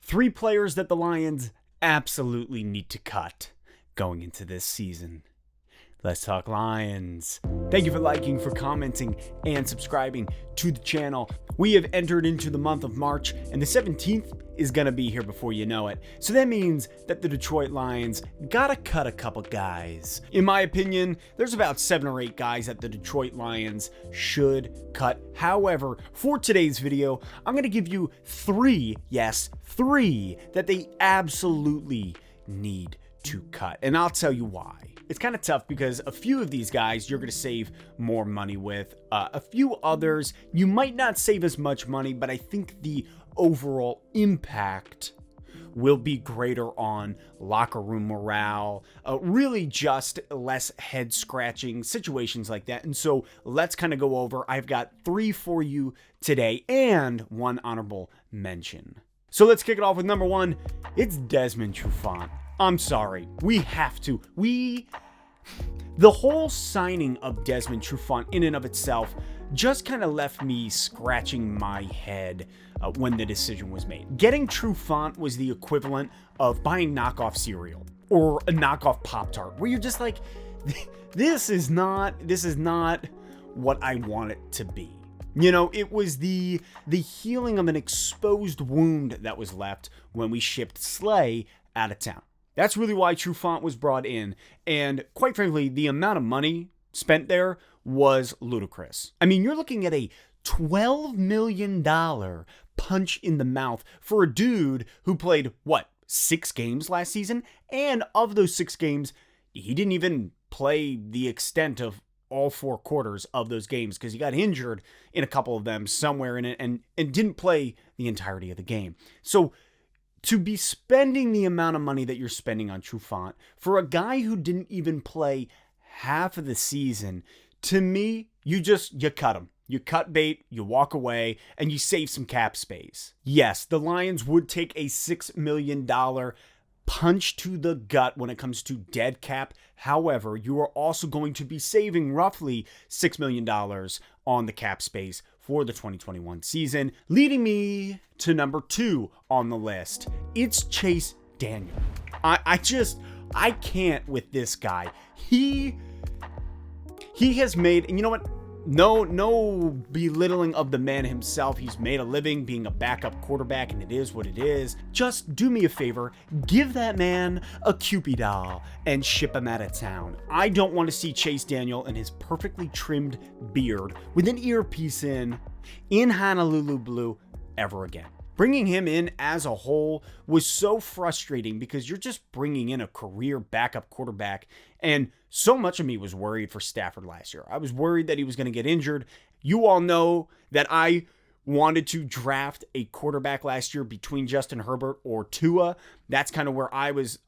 Three players that the Lions absolutely need to cut going into this season. Let's talk Lions. Thank you for liking, for commenting, and subscribing to the channel. We have entered into the month of March, and the 17th is going to be here before you know it. So that means that the Detroit Lions gotta cut a couple guys. In my opinion, there's about 7 or 8 guys that the Detroit Lions should cut. However, for today's video, I'm going to give you 3, yes, 3 that they absolutely need to cut. And I'll tell you why. It's kind of tough because a few of these guys you're going to save more money with. A few others you might not save as much money, but I think the overall impact will be greater on locker room morale, really just less head scratching situations like that. And so let's kind of go over. I've got 3 for you today and 1 honorable mention. So let's kick it off with number 1. It's Desmond Trufant. I'm sorry, we have to. The whole signing of Desmond Trufant in and of itself just kind of left me scratching my head when the decision was made. Getting Trufant was the equivalent of buying knockoff cereal or a knockoff Pop-Tart, where you're just like, this is not what I want it to be. You know, it was the healing of an exposed wound that was left when we shipped Slay out of town. That's really why Trufant was brought in, and quite frankly, the amount of money spent there was ludicrous. I mean, you're looking at a $12 million punch in the mouth for a dude who played, 6 games last season? And of those 6 games, he didn't even play the extent of all 4 quarters of those games because he got injured in a couple of them somewhere in it and didn't play the entirety of the game. So to be spending the amount of money that you're spending on Trufant for a guy who didn't even play half of the season, to me, you cut him. You cut bait, you walk away, and you save some cap space. Yes, the Lions would take a $6 million punch to the gut when it comes to dead cap. However, you are also going to be saving roughly $6 million on the cap space for the 2021 season, leading me to number 2 on the list. It's Chase Daniel. I can't with this guy. He has made, and you know what? No belittling of the man himself. He's made a living being a backup quarterback, and it is what it is. Just do me a favor, give that man a Cupid doll and ship him out of town. I don't want to see Chase Daniel and his perfectly trimmed beard with an earpiece in Honolulu blue ever again. Bringing him in as a whole was so frustrating because you're just bringing in a career backup quarterback, and so much of me was worried for Stafford last year. I was worried that he was going to get injured. You all know that I wanted to draft a quarterback last year between Justin Herbert or Tua. That's kind of where I was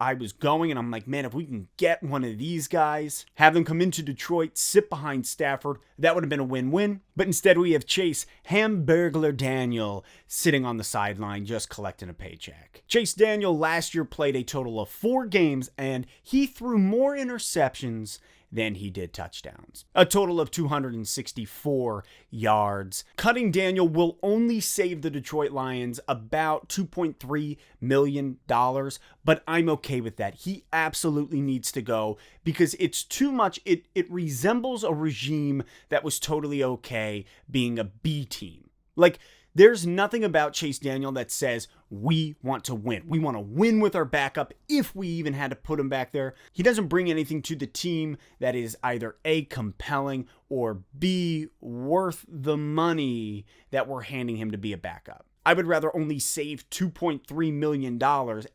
going, and I'm like, man, if we can get one of these guys, have them come into Detroit, sit behind Stafford, that would have been a win-win. But instead we have Chase Hamburglar Daniel sitting on the sideline just collecting a paycheck. Chase Daniel last year played a total of 4 games, and he threw more interceptions than he did touchdowns. A total of 264 yards. Cutting Daniel will only save the Detroit Lions about $2.3 million, but I'm okay with that. He absolutely needs to go because it's too much. It resembles a regime that was totally okay being a B team. Like, there's nothing about Chase Daniel that says we want to win. We want to win with our backup if we even had to put him back there. He doesn't bring anything to the team that is either A, compelling, or B, worth the money that we're handing him to be a backup. I would rather only save $2.3 million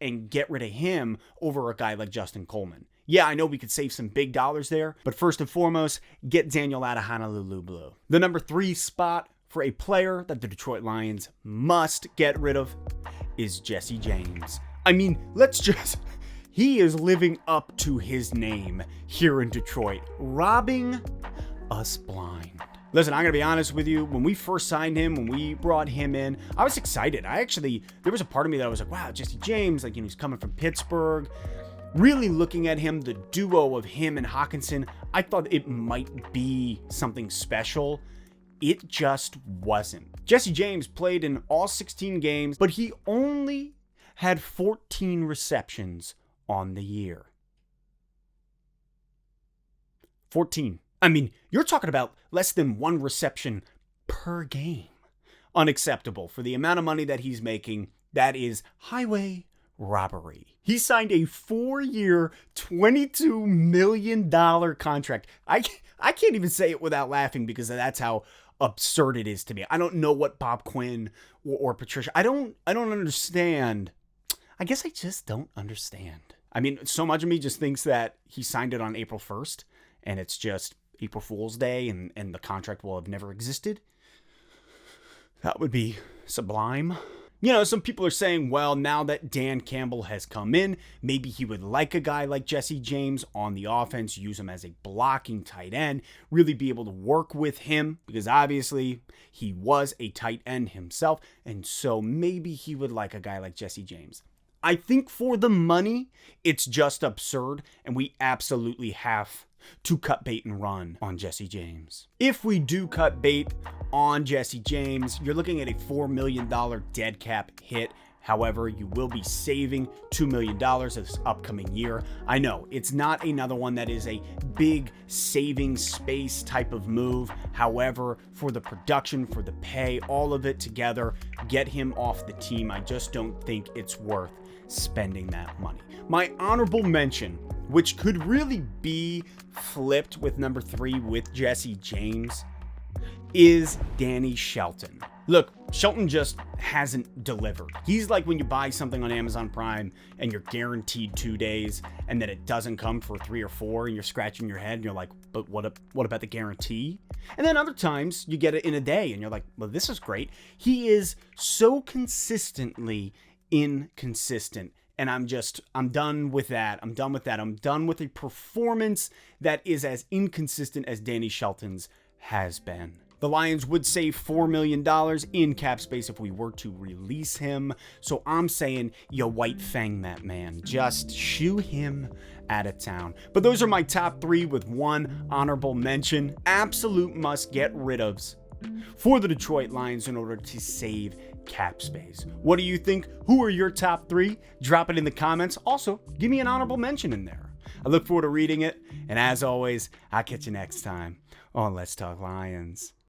and get rid of him over a guy like Justin Coleman. Yeah, I know we could save some big dollars there, but first and foremost, get Daniel out of Honolulu blue. The number 3 spot for a player that the Detroit Lions must get rid of is Jesse James. I mean, he is living up to his name here in Detroit, robbing us blind. Listen, I'm going to be honest with you. When we first signed him, when we brought him in, I was excited. There was a part of me that was like, wow, Jesse James, like, he's coming from Pittsburgh. Really looking at him, the duo of him and Hockenson, I thought it might be something special. It just wasn't. Jesse James played in all 16 games, but he only had 14 receptions on the year. 14. I mean, you're talking about less than one reception per game. Unacceptable for the amount of money that he's making. That is highway robbery. He signed a 4-year, $22 million contract. I can't even say it without laughing because that's how absurd it is to me. I don't know what Bob Quinn or Patricia, I don't understand. I guess I just don't understand. I mean, so much of me just thinks that he signed it on April 1st and it's just April Fool's Day and the contract will have never existed. That would be sublime. You know, some people are saying, well, now that Dan Campbell has come in, maybe he would like a guy like Jesse James on the offense, use him as a blocking tight end, really be able to work with him, because obviously he was a tight end himself, and so maybe he would like a guy like Jesse James. I think for the money, it's just absurd, and we absolutely have to cut bait and run on Jesse James. If we do cut bait on Jesse James, you're looking at a $4 million dead cap hit. However, you will be saving $2 million this upcoming year. I know it's not another one that is a big saving space type of move. However, for the production, for the pay, all of it together, get him off the team. I just don't think it's worth spending that money. My honorable mention, which could really be flipped with number 3 with Jesse James, is Danny Shelton. Look, Shelton just hasn't delivered. He's like when you buy something on Amazon Prime and you're guaranteed 2 days and then it doesn't come for 3 or 4 and you're scratching your head and you're like, but what about the guarantee? And then other times you get it in a day and you're like, well, this is great. He is so consistently inconsistent. And I'm done with that. I'm done with a performance that is as inconsistent as Danny Shelton's has been. The Lions would save $4 million in cap space if we were to release him. So I'm saying you white fang that man. Just shoo him out of town. But those are my top 3 with one honorable mention. Absolute must get rid ofs for the Detroit Lions in order to save cap space. What do you think? Who are your top 3? Drop it in the comments. Also, give me an honorable mention in there. I look forward to reading it. And as always, I'll catch you next time on Let's Talk Lions.